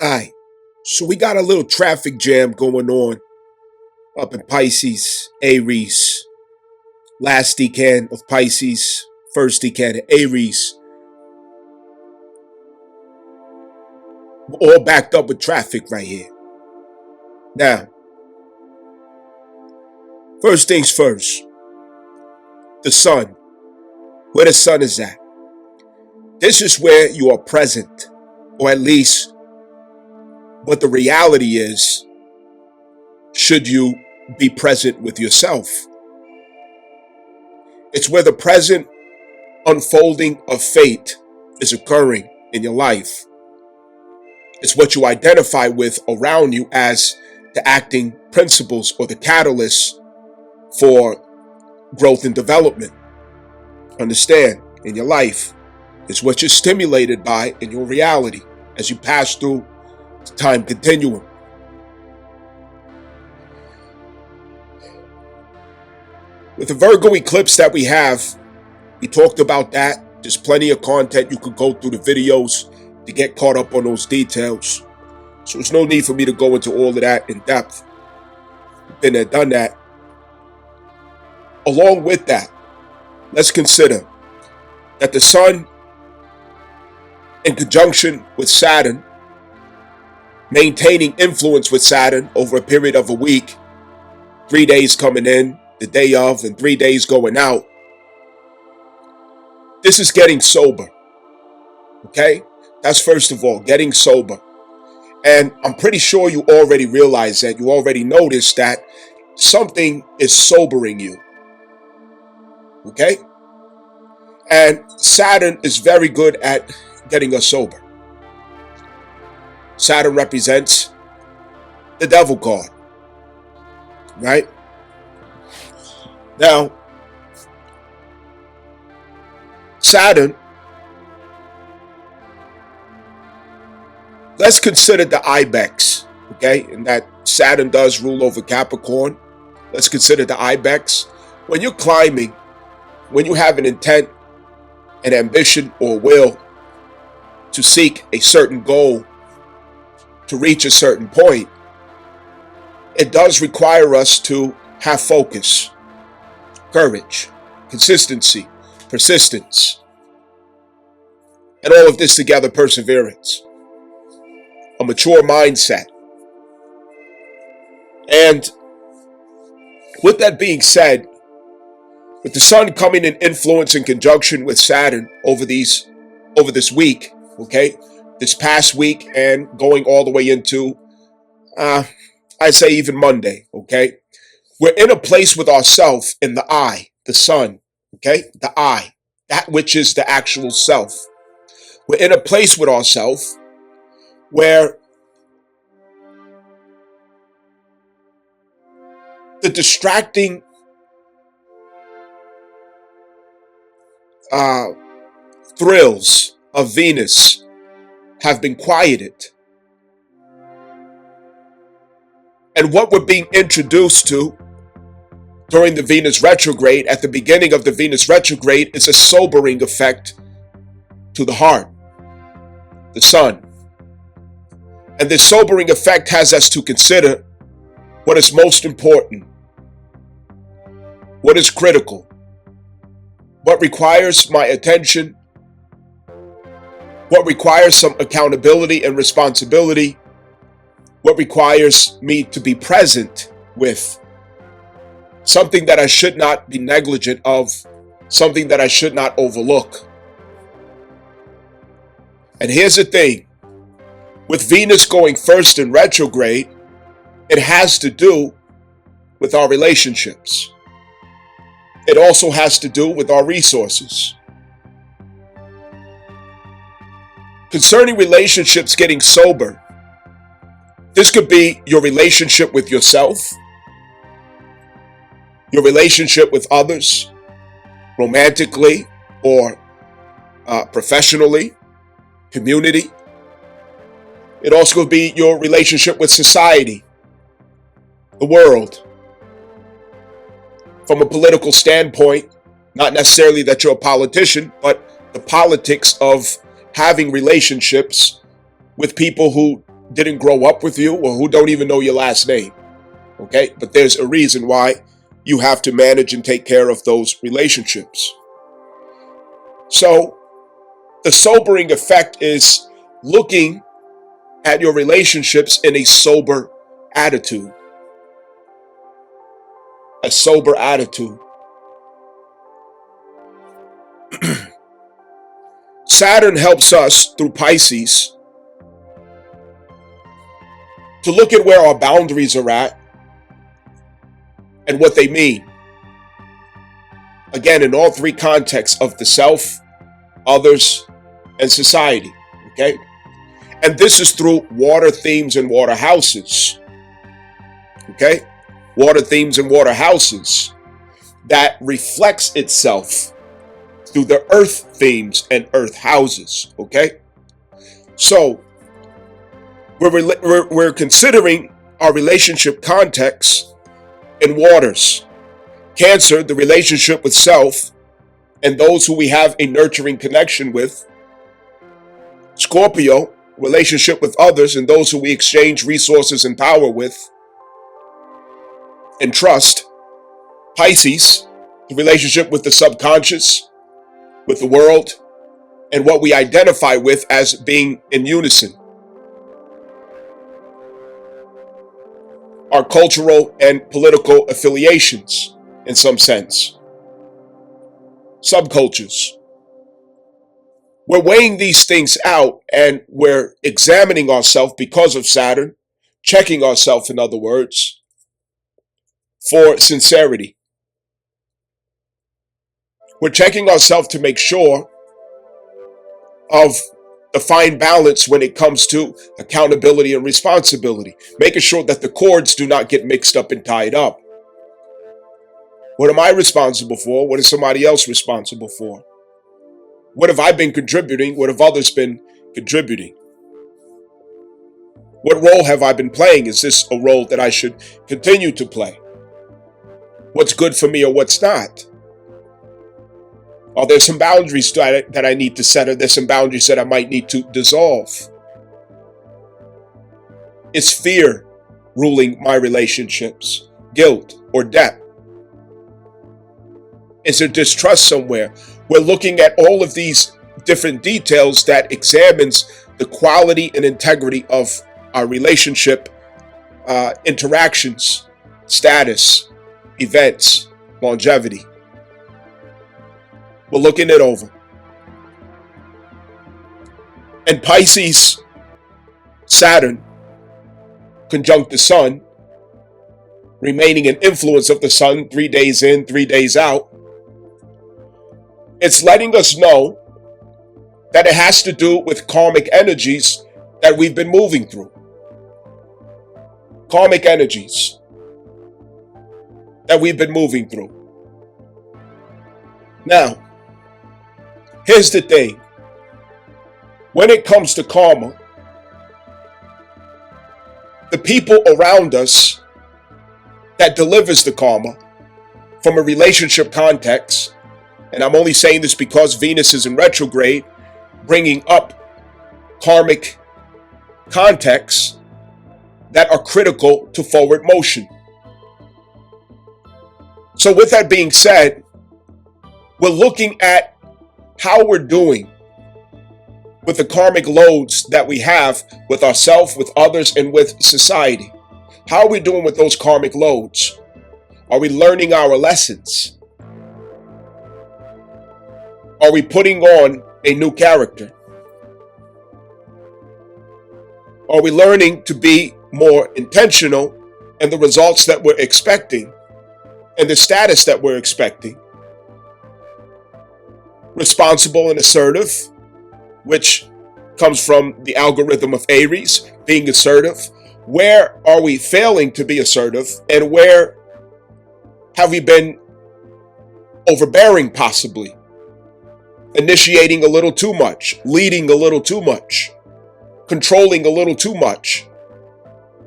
Alright, so we got a little traffic jam going on up in Pisces, Aries. Last decan of Pisces, first decan of Aries. We're all backed up with traffic right here. Now, first things first, the sun. Where the sun is at. This is where you are present, or at least what the reality is, should you be present with yourself. It's where the present unfolding of fate is occurring in your life. It's what you identify with around you as the acting principles or the catalysts for growth and development. Understand, in your life, it's what you're stimulated by in your reality as you pass through the time continuum. With the Virgo eclipse that we have, we talked about that. There's plenty of content. You could go through the videos to get caught up on those details. So there's no need for me to go into all of that in depth. Been there, done that. Along with that, let's consider that the sun, in conjunction with Saturn, maintaining influence with Saturn over a period of a week, 3 days coming in, the day of, and 3 days going out. This is getting sober. Okay? That's first of all, getting sober. And I'm pretty sure you already realize that. You already noticed that something is sobering you. Okay? And Saturn is very good at getting us sober. Saturn represents the devil card. Right? Now, Saturn, let's consider the ibex, okay? And that Saturn does rule over Capricorn. Let's consider the ibex. When you're climbing, when you have an intent, an ambition, or will to seek a certain goal, to reach a certain point, it does require us to have focus, courage, consistency, persistence, and all of this together, perseverance, a mature mindset. And with that being said, with the sun coming in influence in conjunction with Saturn over this week, okay, this past week and going all the way into, I'd say even Monday, okay, we're in a place with ourself in the I, the sun, okay, the I, that which is the actual self. We're in a place with ourself where the distracting thrills of Venus have been quieted. And what we're being introduced to during the Venus retrograde, at the beginning of the Venus retrograde, is a sobering effect to the heart, the sun. And this sobering effect has us to consider what is most important, what is critical, what requires my attention, what requires some accountability and responsibility, what requires me to be present with, something that I should not be negligent of, something that I should not overlook. And here's the thing, with Venus going first in retrograde, it has to do with our relationships. It also has to do with our resources. Concerning relationships getting sober, this could be your relationship with yourself, your relationship with others, romantically or professionally, community. It also could be your relationship with society, the world. From a political standpoint, not necessarily that you're a politician, but the politics of having relationships with people who didn't grow up with you or who don't even know your last name. Okay? But there's a reason why you have to manage and take care of those relationships. So the sobering effect is looking at your relationships in a sober attitude. A sober attitude. Saturn helps us through Pisces to look at where our boundaries are at and what they mean. Again, in all three contexts of the self, others, and society. Okay? And this is through water themes and water houses. Okay? Water themes and water houses that reflects itself through the earth themes and earth houses. Okay? So, we're considering our relationship context in waters. Cancer, the relationship with self and those who we have a nurturing connection with. Scorpio, relationship with others and those who we exchange resources and power with and trust. Pisces, the relationship with the subconscious, with the world, and what we identify with as being in unison. Our cultural and political affiliations, in some sense. Subcultures. We're weighing these things out and we're examining ourselves because of Saturn, checking ourselves, in other words, for sincerity. We're checking ourselves to make sure of the fine balance when it comes to accountability and responsibility, making sure that the cords do not get mixed up and tied up. What am I responsible for? What is somebody else responsible for? What have I been contributing? What have others been contributing? What role have I been playing? Is this a role that I should continue to play? What's good for me or what's not? Are there some boundaries that I need to set? Are there some boundaries that I might need to dissolve? Is fear ruling my relationships? Guilt or debt? Is there distrust somewhere? We're looking at all of these different details that examines the quality and integrity of our relationship interactions, status, events, longevity. We're looking it over. And Pisces, Saturn, conjunct the Sun, remaining an influence of the Sun 3 days in, 3 days out, it's letting us know that it has to do with karmic energies that we've been moving through. Karmic energies that we've been moving through. Now, here's the thing. When it comes to karma, the people around us that delivers the karma from a relationship context, and I'm only saying this because Venus is in retrograde, bringing up karmic contexts that are critical to forward motion. So with that being said, we're looking at how we're doing with the karmic loads that we have with ourselves, with others, and with society. How are we doing with those karmic loads? Are we learning our lessons? Are we putting on a new character? Are we learning to be more intentional in the results that we're expecting and the status that we're expecting? Responsible and assertive, which comes from the algorithm of Aries, being assertive. Where are we failing to be assertive, and where have we been overbearing possibly? Initiating a little too much, leading a little too much, controlling a little too much,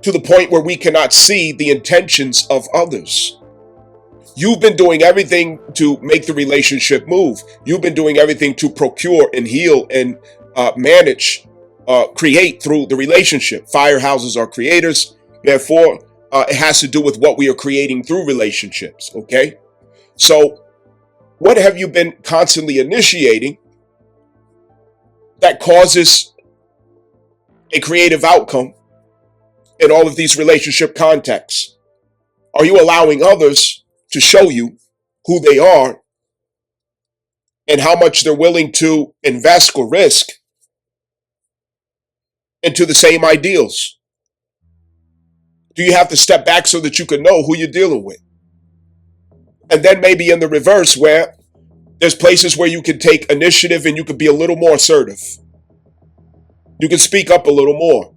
to the point where we cannot see the intentions of others. You've been doing everything to make the relationship move. You've been doing everything to procure and heal and manage create through the relationship. Firehouses are creators. Therefore, it has to do with what we are creating through relationships. Okay. So what have you been constantly initiating that causes a creative outcome in all of these relationship contexts? Are you allowing others to show you who they are and how much they're willing to invest or risk into the same ideals? Do you have to step back so that you can know who you're dealing with? And then maybe in the reverse, where there's places where you can take initiative and you can be a little more assertive. You can speak up a little more.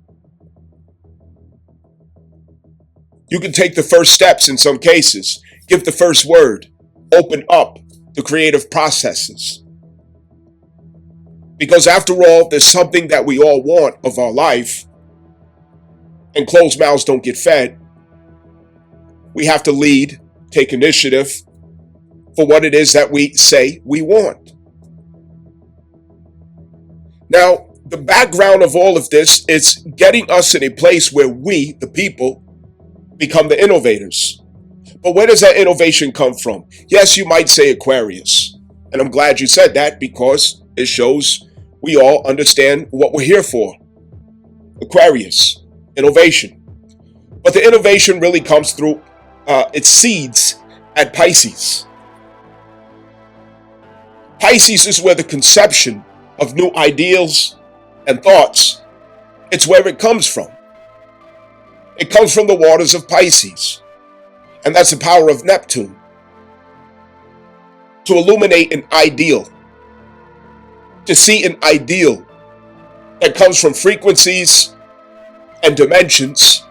You can take the first steps in some cases, give the first word, open up the creative processes. Because after all, there's something that we all want of our life, and closed mouths don't get fed. We have to lead, take initiative for what it is that we say we want. Now, the background of all of this is getting us in a place where we, the people, become the innovators. But where does that innovation come from? Yes, you might say Aquarius. And I'm glad you said that because it shows we all understand what we're here for. Aquarius, innovation. But the innovation really comes through its seeds at Pisces. Pisces is where the conception of new ideals and thoughts, it's where it comes from. It comes from the waters of Pisces. And that's the power of Neptune. To illuminate an ideal. To see an ideal that comes from frequencies and dimensions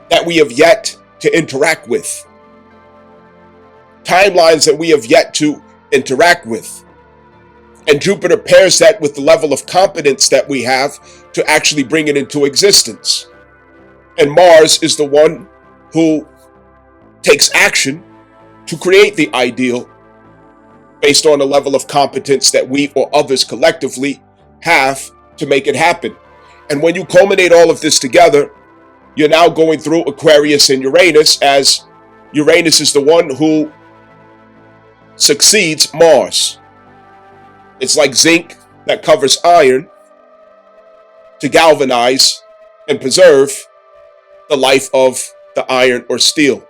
that we have yet to interact with. Timelines that we have yet to interact with. And Jupiter pairs that with the level of competence that we have to actually bring it into existence. And Mars is the one who takes action to create the ideal based on the level of competence that we or others collectively have to make it happen. And when you culminate all of this together, you're now going through Aquarius and Uranus, as Uranus is the one who succeeds Mars. It's like zinc that covers iron to galvanize and preserve the life of the iron or steel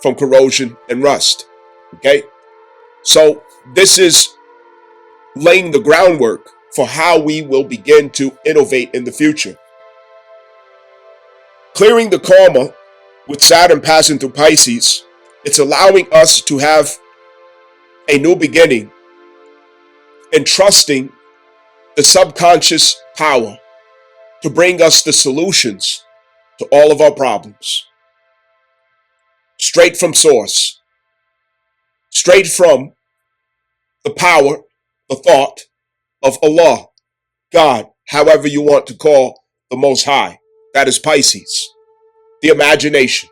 from corrosion and rust. Okay? So this is laying the groundwork for how we will begin to innovate in the future. Clearing the karma with Saturn passing through Pisces, it's allowing us to have a new beginning and trusting the subconscious power to bring us the solutions to all of our problems. Straight from source. Straight from the power, the thought of Allah, God, however you want to call the Most High. That is Pisces, the imagination.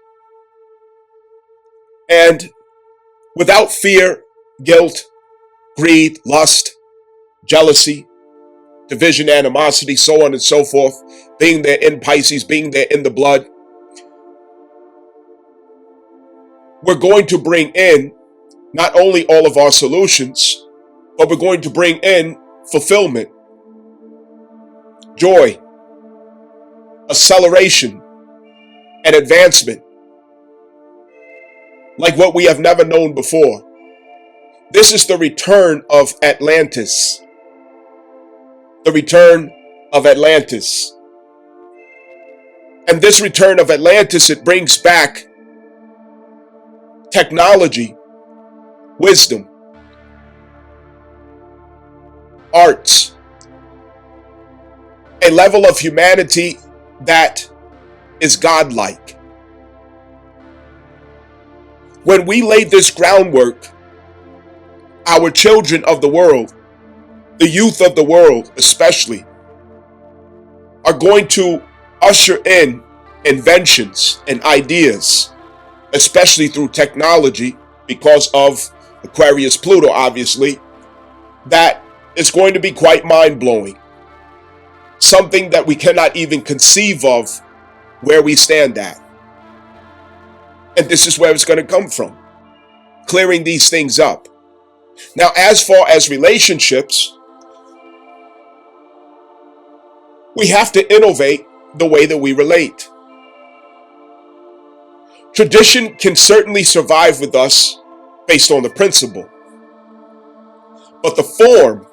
And without fear, guilt, greed, lust, jealousy, division, animosity, so on and so forth, being there in Pisces, being there in the blood, we're going to bring in not only all of our solutions, but we're going to bring in fulfillment, joy, acceleration, and advancement, like what we have never known before. This is the return of Atlantis. The return of Atlantis. And this return of Atlantis, it brings back technology, wisdom, arts, a level of humanity that is godlike. When we lay this groundwork, our children of the world, the youth of the world especially, are going to usher in inventions and ideas, especially through technology, because of Aquarius Pluto, obviously, that is going to be quite mind-blowing. something that we cannot even conceive of where we stand at. And this is where it's going to come from, clearing these things up. Now, as far as relationships, we have to innovate the way that we relate. Tradition can certainly survive with us based on the principle, but the form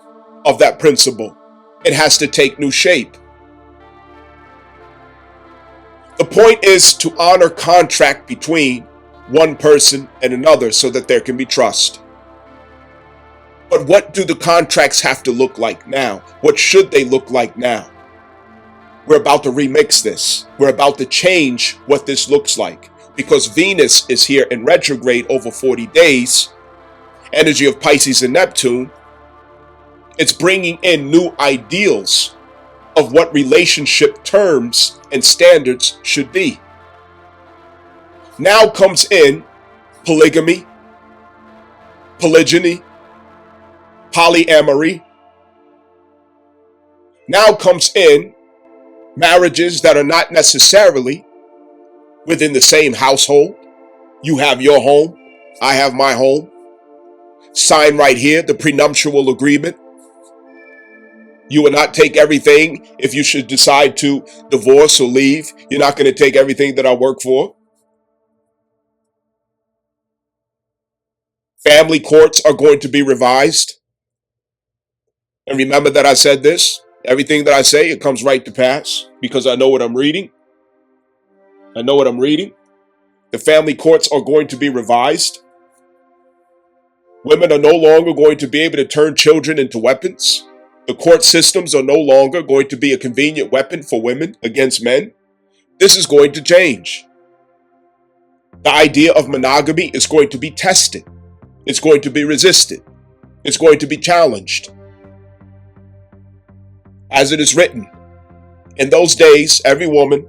of that principle, it has to take new shape. The point is to honor contract between one person and another so that there can be trust. But what do the contracts have to look like now? What should they look like now? We're about to remix this. We're about to change what this looks like, because Venus is here in retrograde over 40 days, energy of Pisces and Neptune. It's bringing in new ideals of what relationship terms and standards should be. Now comes in polygamy, polygyny, polyamory. Now comes in marriages that are not necessarily within the same household. You have your home, I have my home. Sign right here, the prenuptial agreement. You will not take everything if you should decide to divorce or leave. You're not going to take everything that I work for. Family courts are going to be revised. And remember that I said this. Everything that I say, it comes right to pass because I know what I'm reading. I know what I'm reading. The family courts are going to be revised. Women are no longer going to be able to turn children into weapons. The court systems are no longer going to be a convenient weapon for women against men. This is going to change. The idea of monogamy is going to be tested. It's going to be resisted. It's going to be challenged. As it is written, in those days, every woman,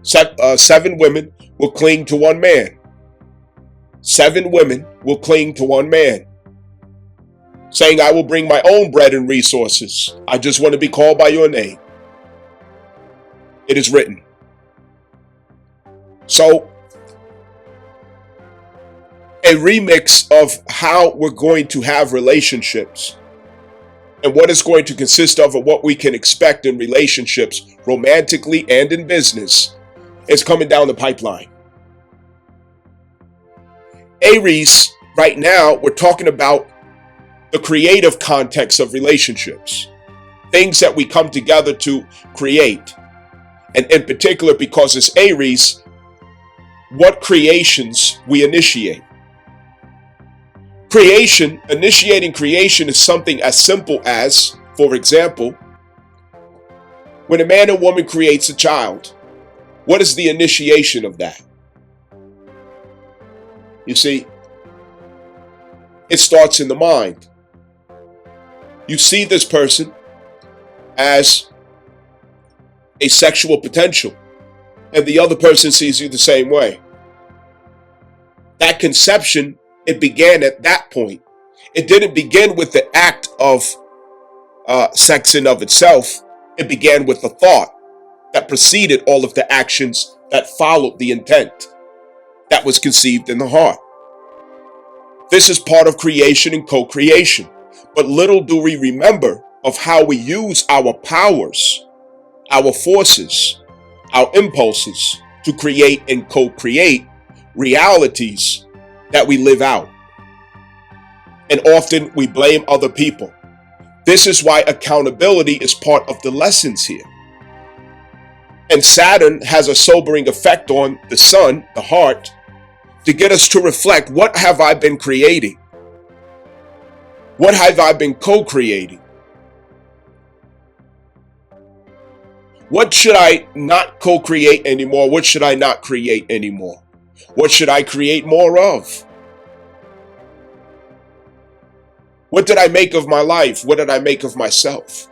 7 women will cling to one man. 7 women will cling to one man, saying, I will bring my own bread and resources. I just want to be called by your name. It is written. So, a remix of how we're going to have relationships and what it's going to consist of and what we can expect in relationships, romantically and in business, is coming down the pipeline. Aries, right now, we're talking about the creative context of relationships, things that we come together to create. And in particular, because it's Aries, what creations we initiate. Initiating creation is something as simple as, for example, when a man and woman creates a child, what is the initiation of that? You see, it starts in the mind. You see this person as a sexual potential, and the other person sees you the same way. That conception, it began at that point. It didn't begin with the act of sex in of itself. It began with the thought that preceded all of the actions that followed the intent that was conceived in the heart. This is part of creation and co-creation. But little do we remember of how we use our powers, our forces, our impulses to create and co-create realities that we live out. And often we blame other people. This is why accountability is part of the lessons here. And Saturn has a sobering effect on the sun, the heart, to get us to reflect, what have I been creating? What have I been co-creating? What should I not co-create anymore? What should I not create anymore? What should I create more of? What did I make of my life? What did I make of myself?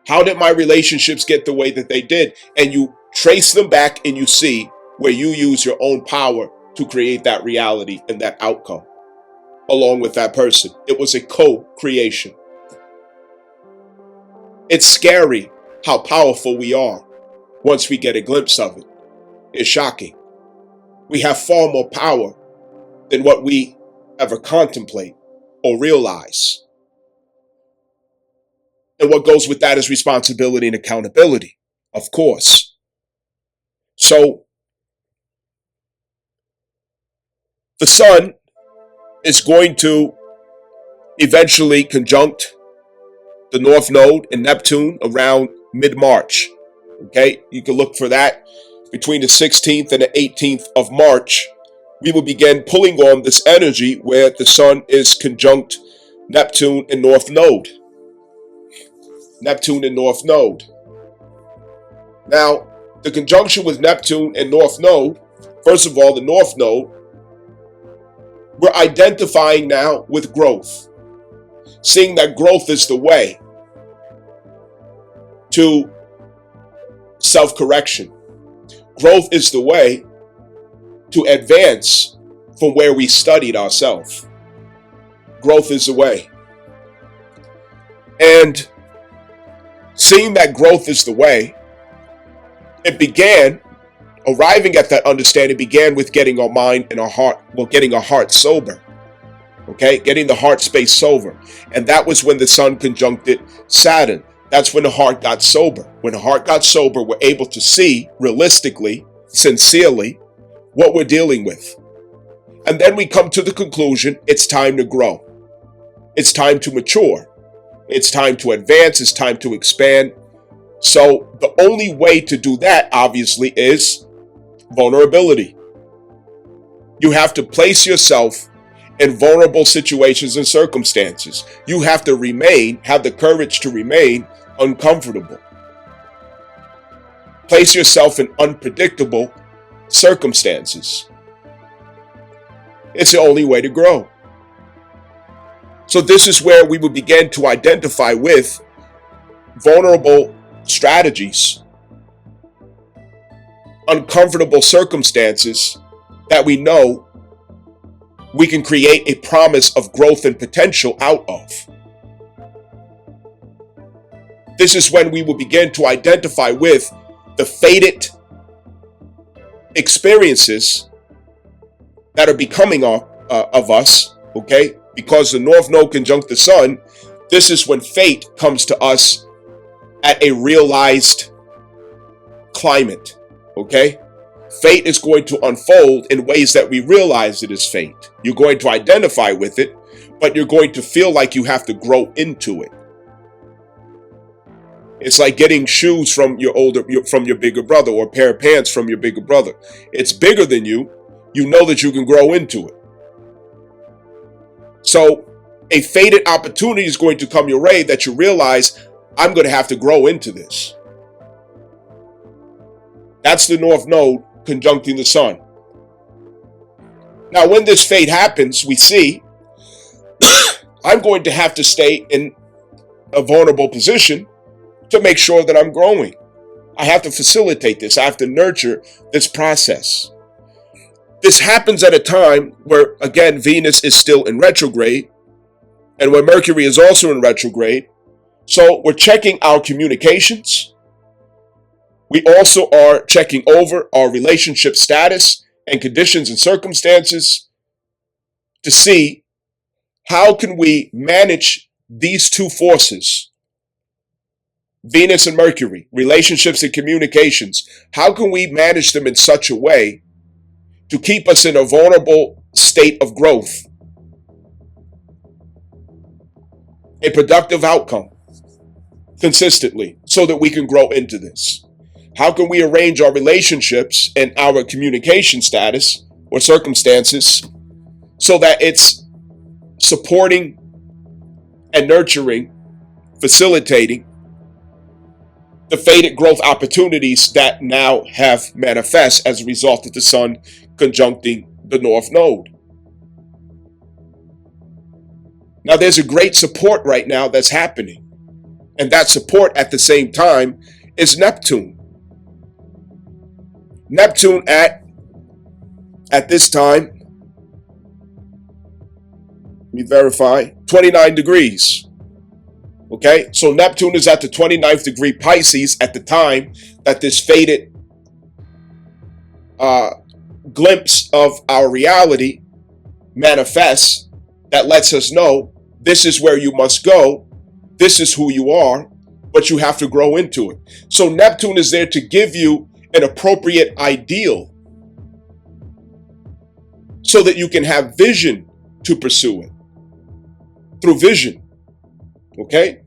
How did my relationships get the way that they did? And you trace them back and you see where you use your own power to create that reality and that outcome along with that person. It was a co-creation. It's scary how powerful we are once we get a glimpse of it. It's shocking. We have far more power than what we ever contemplate or realize. And what goes with that is responsibility and accountability, of course. So, the sun is going to eventually conjunct the Northnode and Neptune around mid-March. Okay, you can look for that between the 16th and the 18th of March. We will begin pulling on this energy where the sun is conjunct Neptune and Northnode. Neptune and Northnode. Now, the conjunction with Neptune and Northnode, first of all, the Northnode, we're identifying now with growth. Seeing that growth is the way to self-correction. Growth is the way to advance from where we studied ourselves. Growth is the way. And seeing that growth is the way, it began, arriving at that understanding began with getting our mind and our heart, getting our heart sober. Okay, getting the heart space sober. And that was when the sun conjuncted Saturn. That's when the heart got sober. When the heart got sober, we're able to see realistically, sincerely, what we're dealing with. And then we come to the conclusion, it's time to grow. It's time to mature. It's time to advance. It's time to expand. So the only way to do that, obviously, is vulnerability. You have to place yourself in vulnerable situations and circumstances. You have to have the courage to remain uncomfortable. Place yourself in unpredictable circumstances. It's the only way to grow. So this is where we will begin to identify with vulnerable strategies, uncomfortable circumstances that we know we can create a promise of growth and potential out of. This is when we will begin to identify with the fated experiences that are becoming of us, okay? Because the North Node conjunct the Sun, this is when fate comes to us at a realized climate, okay? Fate is going to unfold in ways that we realize it is fate. You're going to identify with it, but you're going to feel like you have to grow into it. It's like getting shoes from your bigger brother, or a pair of pants from your bigger brother. It's bigger than you. You know that you can grow into it. So a fated opportunity is going to come your way that you realize, I'm going to have to grow into this. That's the North Node conjuncting the Sun. Now, when this fate happens, we see I'm going to have to stay in a vulnerable position to make sure that I'm growing. I have to facilitate this. I have to nurture this process. This happens at a time where, again, Venus is still in retrograde, and where Mercury is also in retrograde. So we're checking our communications. We also are checking over our relationship status and conditions and circumstances to see how can we manage these two forces, Venus and Mercury, relationships and communications. How can we manage them in such a way to keep us in a vulnerable state of growth, a productive outcome consistently, so that we can grow into this? How can we arrange our relationships and our communication status or circumstances so that it's supporting and nurturing, facilitating the fated growth opportunities that now have manifest as a result of the Sun conjuncting the North Node? Now, there's a great support right now that's happening. And that support at the same time is Neptune. Neptune at this time, let me verify, 29 degrees. Okay, so Neptune is at the 29th degree Pisces at the time that this faded glimpse of our reality manifests, that lets us know this is where you must go, this is who you are, but you have to grow into it. So Neptune is there to give you an appropriate ideal so that you can have vision to pursue it through vision. Okay?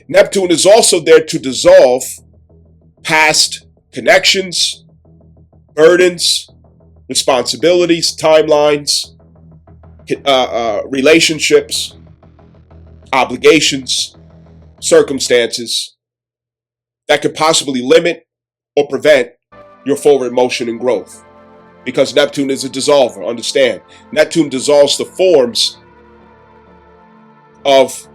Neptune is also there to dissolve past connections, burdens, responsibilities, timelines, relationships, obligations, circumstances that could possibly limit or prevent your forward motion and growth. Because Neptune is a dissolver, understand. Neptune dissolves the forms of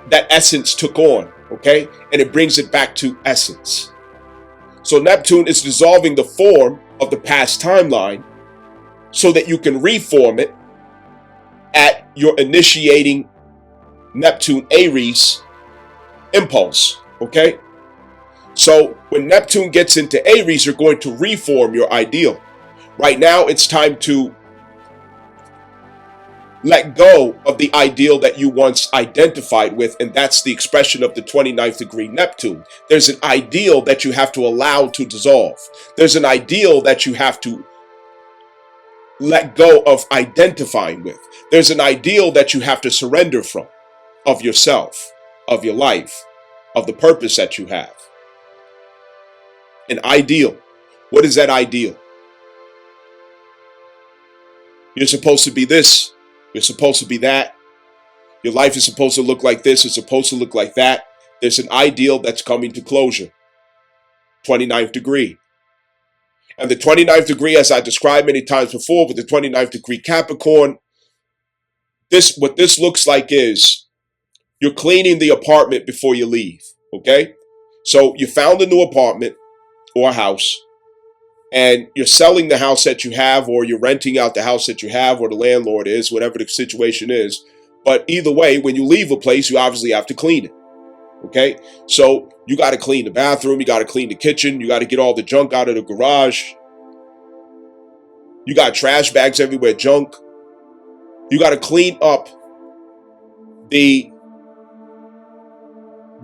that essence took on, okay? And it brings it back to essence. So Neptune is dissolving the form of the past timeline so that you can reform it at your initiating Neptune Aries impulse, okay? So when Neptune gets into Aries, you're going to reform your ideal. Right now, it's time to let go of the ideal that you once identified with, and that's the expression of the 29th degree Neptune. There's an ideal that you have to allow to dissolve. There's an ideal that you have to let go of identifying with. There's an ideal that you have to surrender from, of yourself, of your life, of the purpose that you have. An ideal. What is that ideal? You're supposed to be this. You're supposed to be that. Your life is supposed to look like this. It's supposed to look like that. There's an ideal that's coming to closure. 29th degree. And the 29th degree, as I described many times before, with the 29th degree Capricorn, what this looks like is you're cleaning the apartment before you leave, okay? So you found a new apartment or a house, and you're selling the house that you have, or you're renting out the house that you have, or the landlord is, whatever the situation is. But either way, when you leave a place, you obviously have to clean it, okay? So you got to clean the bathroom, you got to clean the kitchen, you got to get all the junk out of the garage. You got trash bags everywhere, junk. You got to clean up the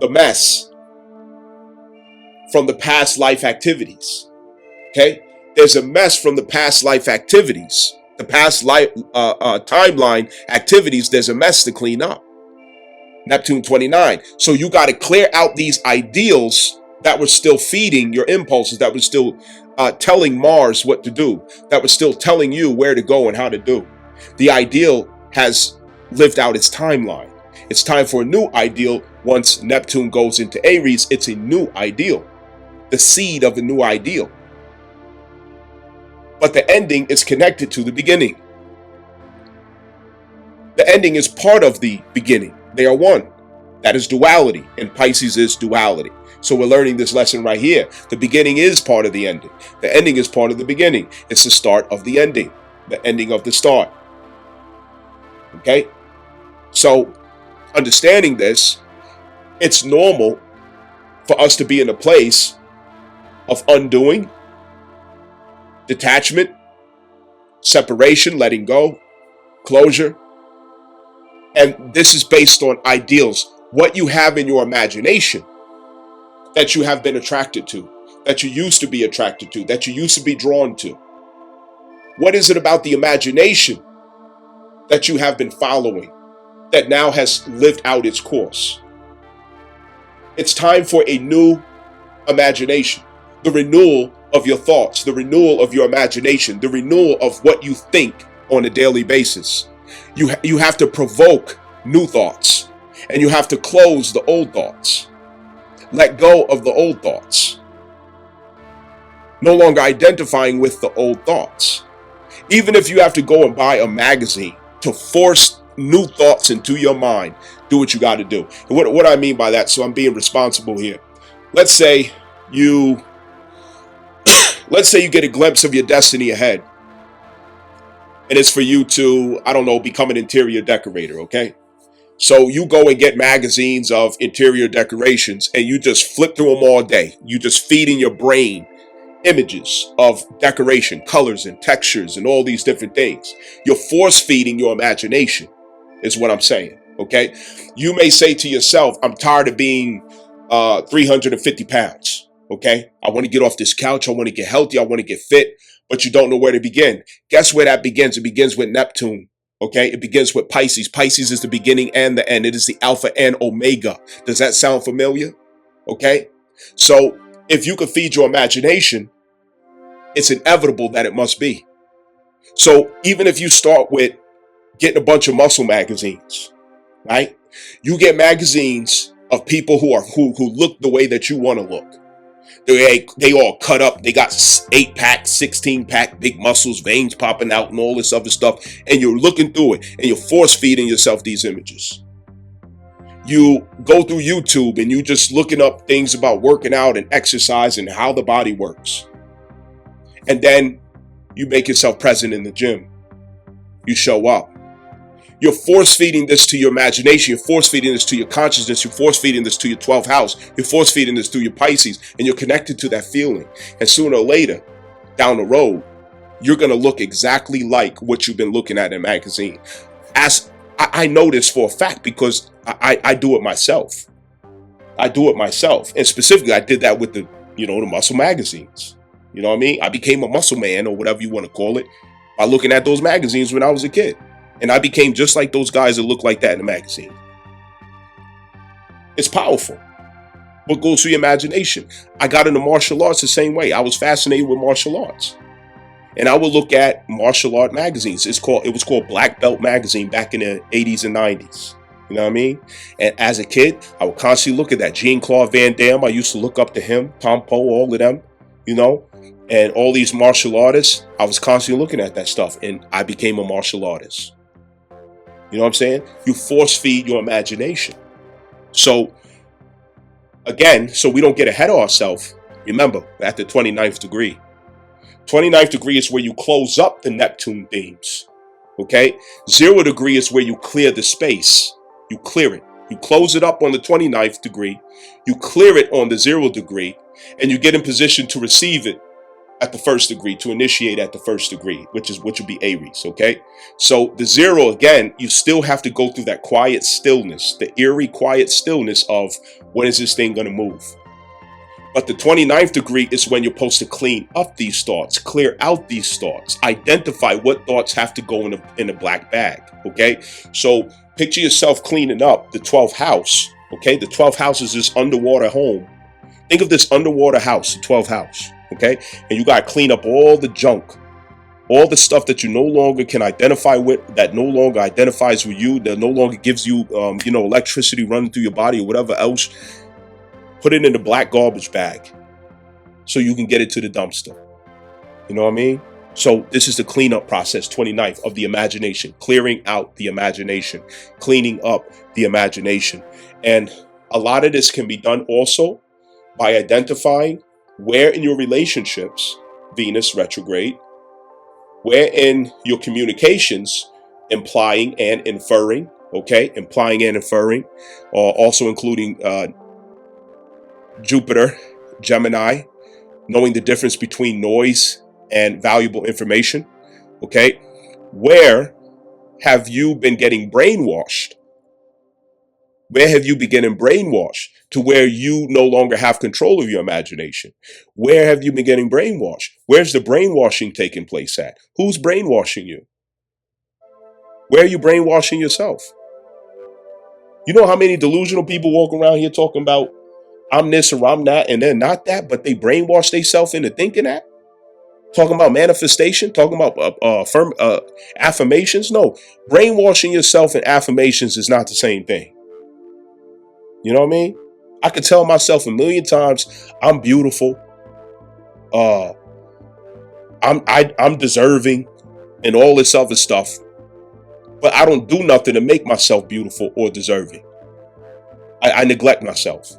mess from the past life activities. Okay? There's a mess from the past life activities, the past life timeline activities. There's a mess to clean up. Neptune 29. So you got to clear out these ideals that were still feeding your impulses, that were still telling Mars what to do, that were still telling you where to go and how to do. The ideal has lived out its timeline. It's time for a new ideal. Once Neptune goes into Aries, it's a new ideal, the seed of a new ideal. But the ending is connected to the beginning. The ending is part of the beginning. They are one. That is duality, and Pisces is duality. So we're learning this lesson right here. The beginning is part of the ending. The ending is part of the beginning. It's the start of the ending, the ending of the start. Okay? So understanding this, it's normal for us to be in a place of undoing, detachment, separation, letting go, closure. And this is based on ideals, what you have in your imagination that you have been attracted to, that you used to be attracted to, that you used to be drawn to. What is it about the imagination that you have been following that now has lived out its course? It's time for a new imagination, the renewal of your thoughts, the renewal of your imagination, the renewal of what you think on a daily basis. You have to provoke new thoughts, and you have to close the old thoughts. Let go of the old thoughts. No longer identifying with the old thoughts. Even if you have to go and buy a magazine to force new thoughts into your mind, do what you got to do. And what I mean by that, so I'm being responsible here. Let's say you get a glimpse of your destiny ahead. And it's for you to, I don't know, become an interior decorator, okay? So you go and get magazines of interior decorations and you just flip through them all day. You just feeding your brain images of decoration, colors and textures and all these different things. You're force feeding your imagination is what I'm saying. Okay. You may say to yourself, I'm tired of being 350 pounds. Okay. I want to get off this couch. I want to get healthy. I want to get fit, but you don't know where to begin. Guess where that begins? It begins with Neptune. Okay. It begins with Pisces. Pisces is the beginning and the end. It is the alpha and omega. Does that sound familiar? Okay. So if you could feed your imagination, it's inevitable that it must be. So even if you start with getting a bunch of muscle magazines, right? You get magazines of people who look the way that you want to look. They all cut up. They got 8-pack, 16-pack, big muscles, veins popping out, and all this other stuff. And you're looking through it, and you're force feeding yourself these images. You go through YouTube, and you just looking up things about working out and exercise and how the body works. And then you make yourself present in the gym. You show up. You're force feeding this to your imagination. You're force feeding this to your consciousness. You're force feeding this to your 12th house. You're force feeding this through your Pisces, and you're connected to that feeling. And sooner or later, down the road, you're going to look exactly like what you've been looking at in a magazine. As I know this for a fact because I do it myself. I do it myself. And specifically, I did that with the muscle magazines. You know what I mean? I became a muscle man, or whatever you want to call it, by looking at those magazines when I was a kid. And I became just like those guys that look like that in the magazine. It's powerful. What goes through your imagination? I got into martial arts the same way. I was fascinated with martial arts. And I would look at martial art magazines. It was called Black Belt Magazine back in the 80s and 90s. You know what I mean? And as a kid, I would constantly look at that. Jean-Claude Van Damme, I used to look up to him. Tom Poe, all of them, and all these martial artists. I was constantly looking at that stuff, and I became a martial artist. You know what I'm saying? You force feed your imagination. So, again, so we don't get ahead of ourselves, remember, at the 29th degree. 29th degree is where you close up the Neptune themes. Okay? 0 degree is where you clear the space. You clear it. You close it up on the 29th degree. You clear it on the 0 degree. And you get in position to receive it at the 1st degree, to initiate at the 1st degree, which would be Aries, okay? So the 0, again, you still have to go through that quiet stillness, the eerie quiet stillness of when is this thing going to move? But the 29th degree is when you're supposed to clean up these thoughts, clear out these thoughts, identify what thoughts have to go in a black bag, okay? So picture yourself cleaning up the 12th house, okay? The 12th house is this underwater home. Think of this underwater house, the 12th house. Okay, and you got to clean up all the junk, all the stuff that you no longer can identify with, that no longer identifies with you, that no longer gives you, electricity running through your body or whatever else. Put it in the black garbage bag so you can get it to the dumpster. You know what I mean? So this is the cleanup process, 29th, of the imagination, clearing out the imagination, cleaning up the imagination. And a lot of this can be done also by identifying where in your relationships, Venus retrograde, where in your communications, implying and inferring, okay, implying and inferring, also including Jupiter, Gemini, knowing the difference between noise and valuable information, okay, where have you been getting brainwashed? Where have you been getting brainwashed to where you no longer have control of your imagination? Where have you been getting brainwashed? Where's the brainwashing taking place at? Who's brainwashing you? Where are you brainwashing yourself? You know how many delusional people walk around here talking about I'm this or I'm that, and they're not that, but they brainwash themselves into thinking that? Talking about manifestation, talking about affirmations? No, brainwashing yourself and affirmations is not the same thing. You know what I mean? I could tell myself a million times, I'm beautiful. I'm deserving and all this other stuff. But I don't do nothing to make myself beautiful or deserving. I neglect myself.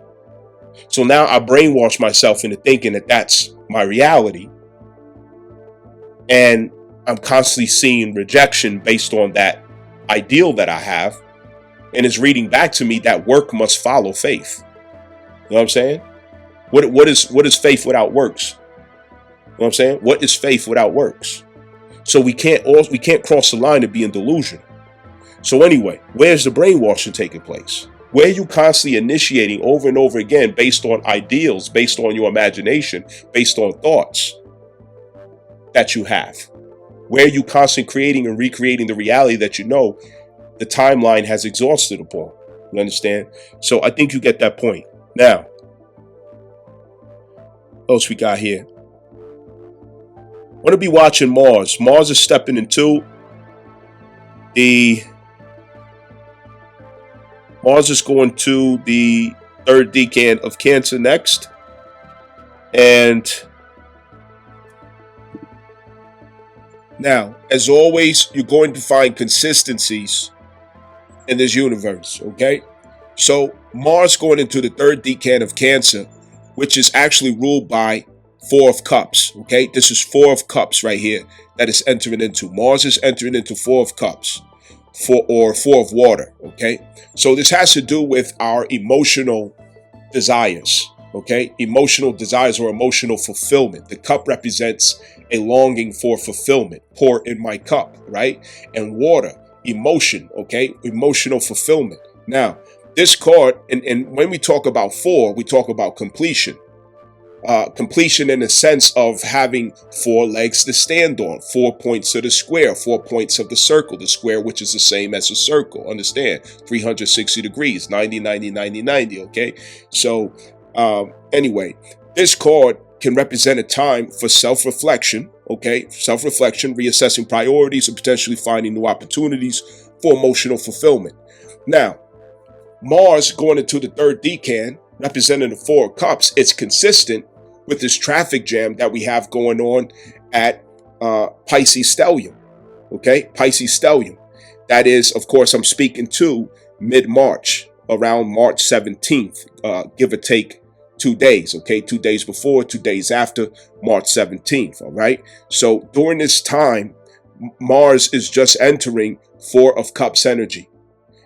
So now I brainwash myself into thinking that that's my reality. And I'm constantly seeing rejection based on that ideal that I have. and is reading back to me that work must follow faith. You know what I'm saying? What is faith without works? You know what I'm saying? What is faith without works? So we can't cross the line of being delusional. So anyway, where's the brainwashing taking place? Where are you constantly initiating over and over again based on ideals, based on your imagination, based on thoughts that you have? Where are you constantly creating and recreating the reality that you know the timeline has exhausted upon? You understand? So I think you get that point. Now, what else we got here? Want to be watching Mars. Mars is stepping into Mars is going to the third decan of Cancer next. And now, as always, you're going to find consistencies in this universe, okay? So Mars going into the third decan of Cancer, which is actually ruled by Four of Cups, okay? This is Four of Cups right here that is entering into. Mars is entering into Four of Cups, or Four of Water, okay? So this has to do with our emotional desires, okay? Emotional desires or emotional fulfillment. The cup represents a longing for fulfillment. Pour in my cup, right? And water, emotion, okay? Emotional fulfillment. Now, this card, and when we talk about four, we talk about completion. Completion in the sense of having four legs to stand on, 4 points of the square, 4 points of the circle, the square which is the same as a circle. Understand? 360 degrees, 90, 90, 90, 90, okay? So anyway, this card can represent a time for self-reflection, okay? Self-reflection, reassessing priorities, and potentially finding new opportunities for emotional fulfillment. Now, Mars going into the third decan, representing the Four of Cups, it's consistent with this traffic jam that we have going on at Pisces stellium, okay? Pisces stellium. That is, of course, I'm speaking to mid-March, around March 17th, give or take 2 days, okay? 2 days before, 2 days after March 17th, all right? So during this time, Mars is just entering Four of Cups energy.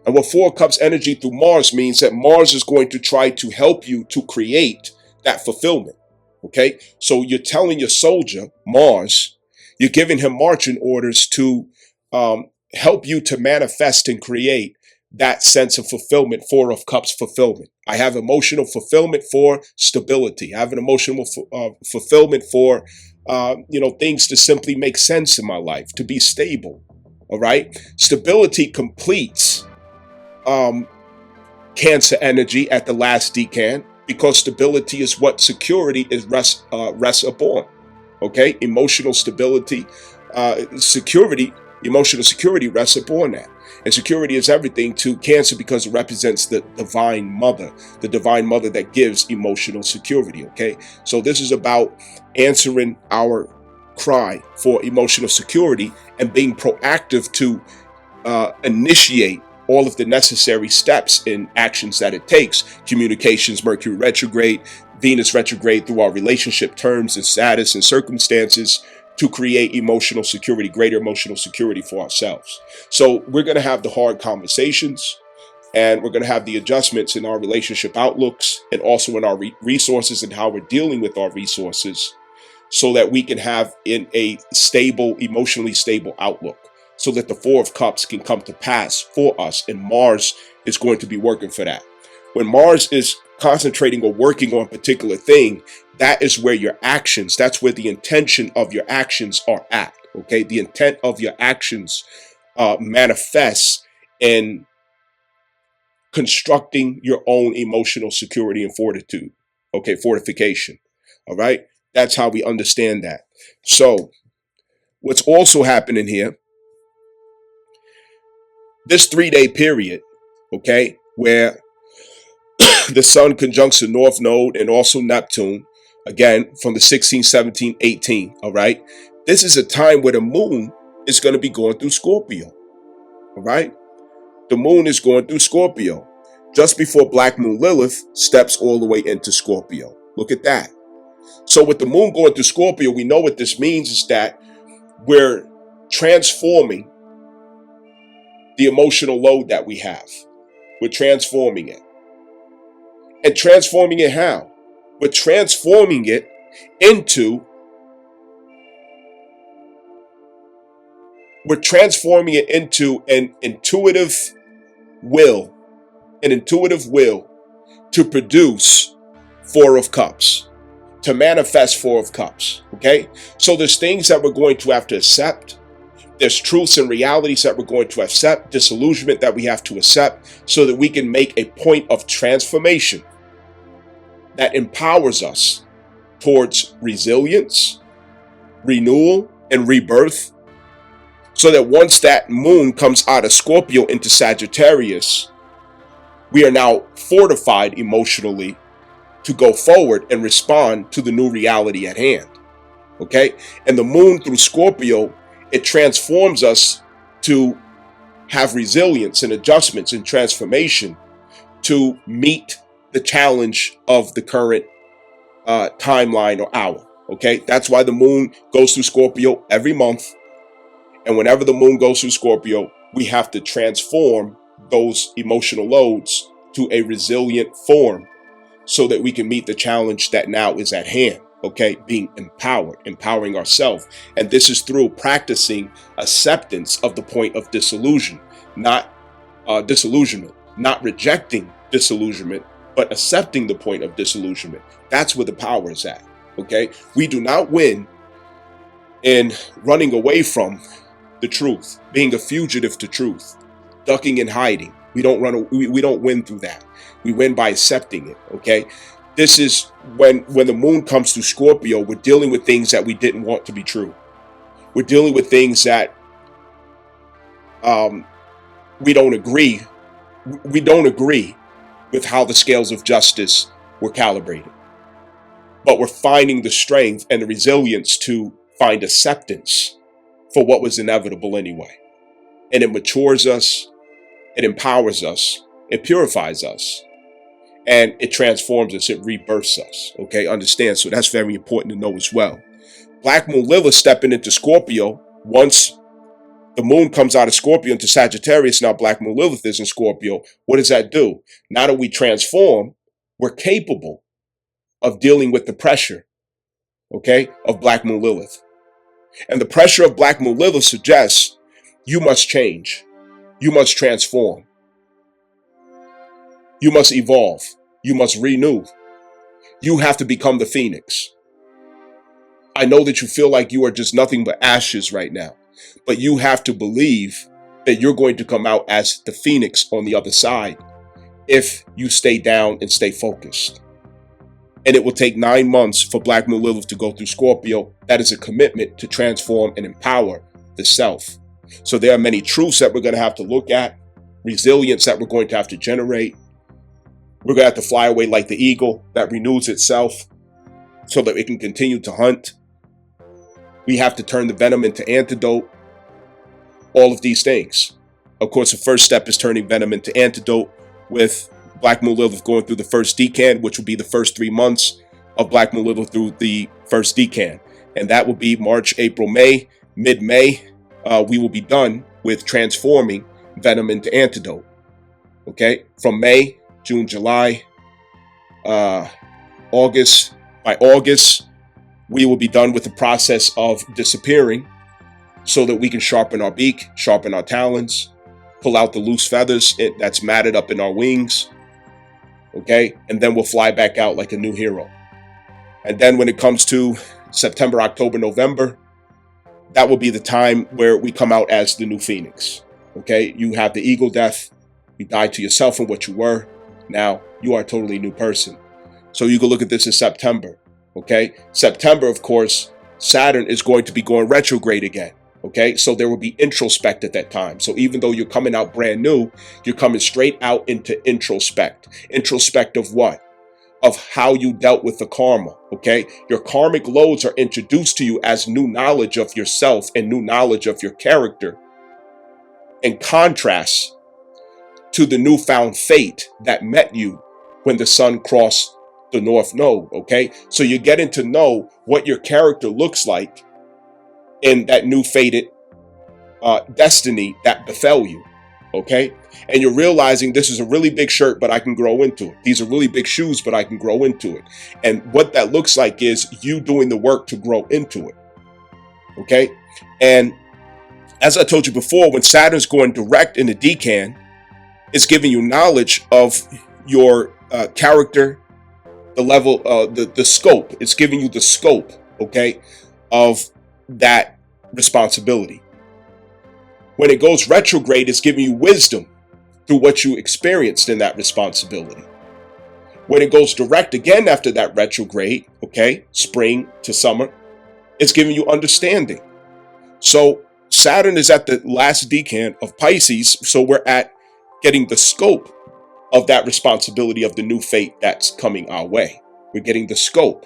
And what Four of Cups energy through Mars means that Mars is going to try to help you to create that fulfillment, okay? So you're telling your soldier, Mars, you're giving him marching orders to help you to manifest and create that sense of fulfillment, Four of Cups fulfillment. I have emotional fulfillment for stability. I have an emotional fulfillment for, things to simply make sense in my life, to be stable, all right? Stability completes Cancer energy at the last decan, because stability is what security is rests upon. Okay, emotional stability, emotional security rests upon that, and security is everything to Cancer because it represents the divine mother that gives emotional security. Okay, so this is about answering our cry for emotional security and being proactive to initiate all of the necessary steps and actions that it takes. Communications, Mercury retrograde, Venus retrograde, through our relationship terms and status and circumstances, to create emotional security, greater emotional security for ourselves. So we're going to have the hard conversations, and we're going to have the adjustments in our relationship outlooks, and also in our resources and how we're dealing with our resources, so that we can have in a stable, emotionally stable outlook, so that the Four of Cups can come to pass for us. And Mars is going to be working for that. When Mars is concentrating or working on a particular thing, that is where your actions, that's where the intention of your actions are at. Okay, the intent of your actions manifests in constructing your own emotional security and fortitude. Okay, fortification. All right, that's how we understand that. So what's also happening here, this 3-day period, okay, where the sun conjuncts the Northnode and also Neptune, again, from the 16, 17, 18, all right? This is a time where the moon is going to be going through Scorpio, all right? The moon is going through Scorpio just before Black Moon Lilith steps all the way into Scorpio. Look at that. So with the moon going through Scorpio, we know what this means is that we're transforming the emotional load that we have. We're transforming it. And transforming it how? We're transforming it into an intuitive will, to produce Four of Cups, to manifest Four of Cups, okay? So there's things that we're going to have to accept. There's truths and realities that we're going to accept, disillusionment that we have to accept, so that we can make a point of transformation that empowers us towards resilience, renewal, and rebirth, so that once that moon comes out of Scorpio into Sagittarius, we are now fortified emotionally to go forward and respond to the new reality at hand, okay? And the moon through Scorpio, it transforms us to have resilience and adjustments and transformation to meet the challenge of the current timeline or hour, okay? That's why the moon goes through Scorpio every month. And whenever the moon goes through Scorpio, we have to transform those emotional loads to a resilient form so that we can meet the challenge that now is at hand, okay? Being empowered, empowering ourselves. And this is through practicing acceptance of the point of disillusionment, not rejecting disillusionment, but accepting the point of disillusionment. That's where the power is at, okay? We do not win in running away from the truth, being a fugitive to truth, ducking and hiding. We don't win through that. We win by accepting it, okay? This is when the moon comes to Scorpio, we're dealing with things that we didn't want to be true. We're dealing with things that we don't agree with how the scales of justice were calibrated. But we're finding the strength and the resilience to find acceptance for what was inevitable anyway. And it matures us, it empowers us, it purifies us, and it transforms us, it rebirths us, okay? Understand, so that's very important to know as well. Black Moon Lilith stepping into Scorpio, once the moon comes out of Scorpio into Sagittarius, now Black Moon Lilith is in Scorpio. What does that do? Now that we transform, we're capable of dealing with the pressure, okay, of Black Moon Lilith. And the pressure of Black Moon Lilith suggests you must change. You must transform. You must evolve. You must renew. You have to become the phoenix. I know that you feel like you are just nothing but ashes right now, but you have to believe that you're going to come out as the phoenix on the other side if you stay down and stay focused. And it will take 9 months for Black Moon Lilith to go through Scorpio. That is a commitment to transform and empower the self. So there are many truths that we're going to have to look at, resilience that we're going to have to generate. We're going to have to fly away like the eagle that renews itself so that it can continue to hunt. We have to turn the venom into antidote. All of these things. Of course, the first step is turning venom into antidote with Black Moon Lilith going through the first Decan, which will be the first 3 months of Black Moon Lilith through the first Decan. And that will be March, April, May. Mid-May, we will be done with transforming venom into antidote. Okay? From May, June, July, August. By August, we will be done with the process of disappearing so that we can sharpen our beak, sharpen our talons, pull out the loose feathers that's matted up in our wings. Okay? And then we'll fly back out like a new hero. And then when it comes to September, October, November, that will be the time where we come out as the new phoenix. Okay? You have the eagle death. You died to yourself and what you were. Now you are a totally new person. So you can look at this as September. Okay? September, of course, Saturn is going to be going retrograde again. Okay, so there will be introspect at that time. So even though you're coming out brand new, you're coming straight out into introspect. Introspect of what? Of how you dealt with the karma. Okay, your karmic loads are introduced to you as new knowledge of yourself and new knowledge of your character, in contrast to the newfound fate that met you when the sun crossed the Northnode. Okay, so you're getting to know what your character looks like in that new fated destiny that befell you. okay? And you're realizing this is a really big shirt, but I can grow into it. These are really big shoes, but I can grow into it. And what that looks like is you doing the work to grow into it, okay? And as I told you before, when Saturn's going direct in the Decan, it's giving you knowledge of your character, the level, the scope. It's giving you the scope, okay, of that responsibility. When it goes retrograde, it's giving you wisdom through what you experienced in that responsibility. When it goes direct again after that retrograde, okay, spring to summer, it's giving you understanding. So Saturn is at the last decan of Pisces, so we're at getting the scope of that responsibility of the new fate that's coming our way. We're getting the scope.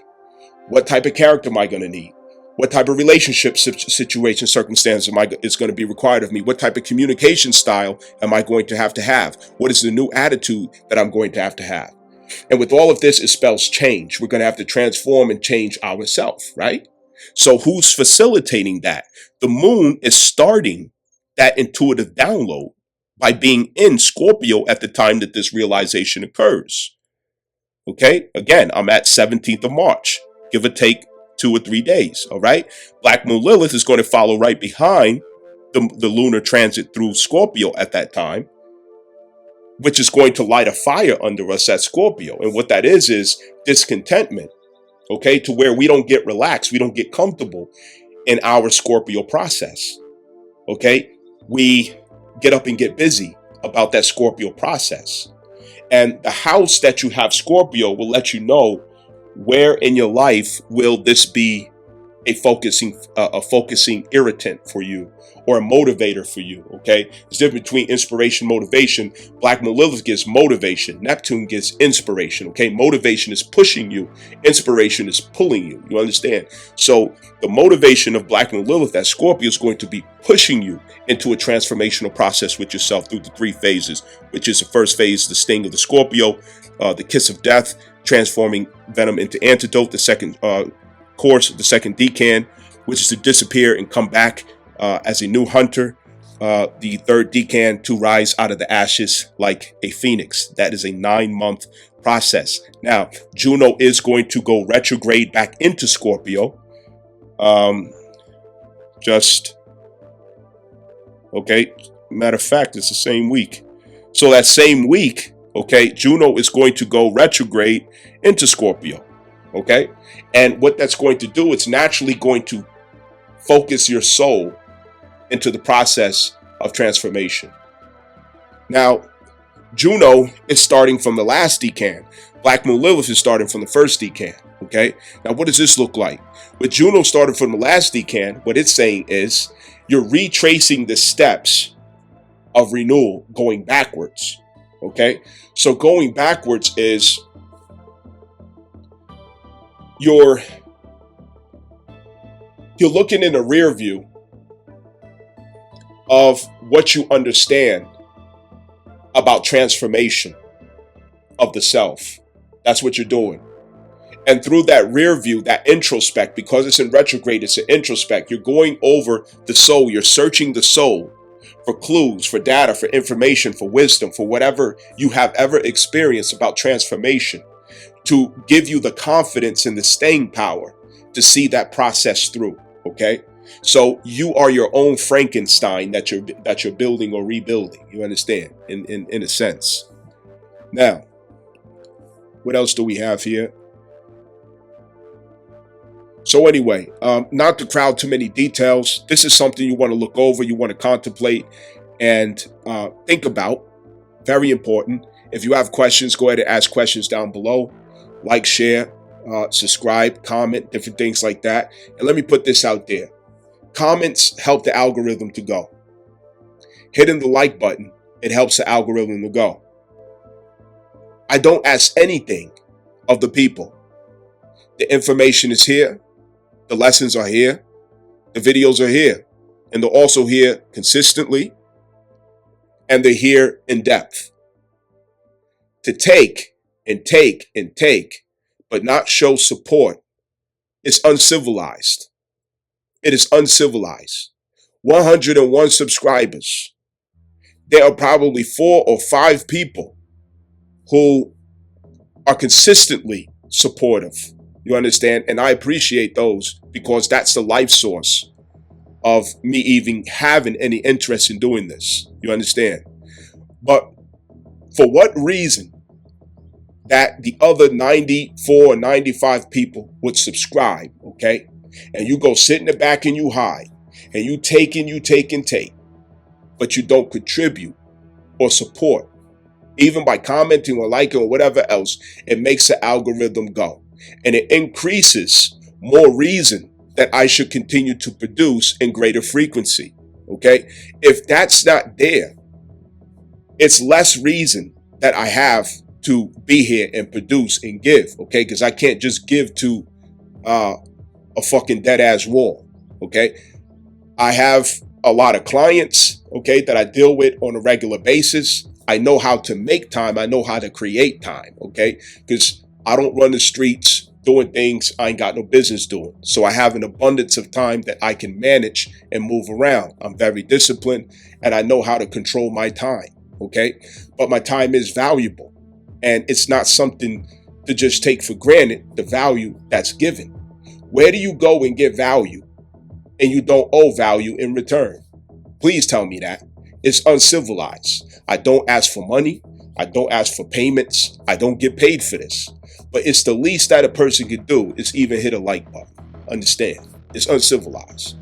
What type of character am I going to need? What type of relationship situation, circumstance is going to be required of me? What type of communication style am I going to have? What is the new attitude that I'm going to have? And with all of this, it spells change. We're going to have to transform and change ourselves, right? So who's facilitating that? The moon is starting that intuitive download by being in Scorpio at the time that this realization occurs. Okay, again, I'm at 17th of March, give or take 2 or 3 days, all right? Black Moon Lilith is going to follow right behind the lunar transit through Scorpio at that time, which is going to light a fire under us at Scorpio. And what that is discontentment, okay, to where we don't get relaxed, we don't get comfortable in our Scorpio process, okay? We get up and get busy about that Scorpio process. And the house that you have Scorpio will let you know where in your life will this be a focusing irritant for you or a motivator for you, okay? There's a difference between inspiration, motivation. Black Moon Lilith gives motivation. Neptune gives inspiration, okay? Motivation is pushing you. Inspiration is pulling you. You understand? So the motivation of Black Moon Lilith at Scorpio is going to be pushing you into a transformational process with yourself through the 3 phases, which is the first phase, the sting of the Scorpio, the kiss of death, transforming venom into antidote. The second course, the second decan, which is to disappear and come back as a new hunter. The third decan, to rise out of the ashes like a phoenix. That is a 9-month process. Now, Juno is going to go retrograde back into Scorpio. Okay, matter of fact, it's the same week. So that same week, okay, Juno is going to go retrograde into Scorpio, okay? And what that's going to do, it's naturally going to focus your soul into the process of transformation. Now, Juno is starting from the last decan. Black Moon Lilith is starting from the first decan, okay? Now, what does this look like? With Juno starting from the last decan, what it's saying is you're retracing the steps of renewal going backwards, okay? So going backwards is you're looking in the rear view of what you understand about transformation of the self. That's what you're doing. And through that rear view, that introspect, because it's in retrograde, it's an introspect. You're going over the soul. You're searching the soul for clues, for data, for information, for wisdom, for whatever you have ever experienced about transformation, to give you the confidence and the staying power to see that process through, okay? So you are your own Frankenstein that you're building or rebuilding. You understand, in a sense. Now, what else do we have here? So anyway, not to crowd too many details, this is something you want to look over, you want to contemplate and think about. Very important. If you have questions, go ahead and ask questions down below. Like, share, subscribe, comment, different things like that. And let me put this out there. Comments help the algorithm to go. Hitting the like button, it helps the algorithm to go. I don't ask anything of the people. The information is here. The lessons are here. The videos are here. And they're also here consistently. And they're here in depth. To take and take and take, but not show support, is uncivilized. It is uncivilized. 101 subscribers. there are probably 4 or 5 people who are consistently supportive. You understand? And I appreciate those because that's the life source of me even having any interest in doing this. You understand? But for what reason that the other 94 or 95 people would subscribe, okay? And you go sit in the back and you hide, and you take and take, but you don't contribute or support, even by commenting or liking or whatever else, it makes the algorithm go. And it increases more reason that I should continue to produce in greater frequency, okay? If that's not there, it's less reason that I have to be here and produce and give, okay? Because I can't just give to a fucking dead ass wall, okay? I have a lot of clients, okay, that I deal with on a regular basis. I know how to make time. I know how to create time, okay? Because I don't run the streets doing things I ain't got no business doing. So I have an abundance of time that I can manage and move around. I'm very disciplined and I know how to control my time, okay? But my time is valuable and it's not something to just take for granted, the value that's given. Where do you go and get value and you don't owe value in return? Please tell me that. It's uncivilized. I don't ask for money. I don't ask for payments. I don't get paid for this. But it's the least that a person could do is even hit a like button. Understand? It's uncivilized.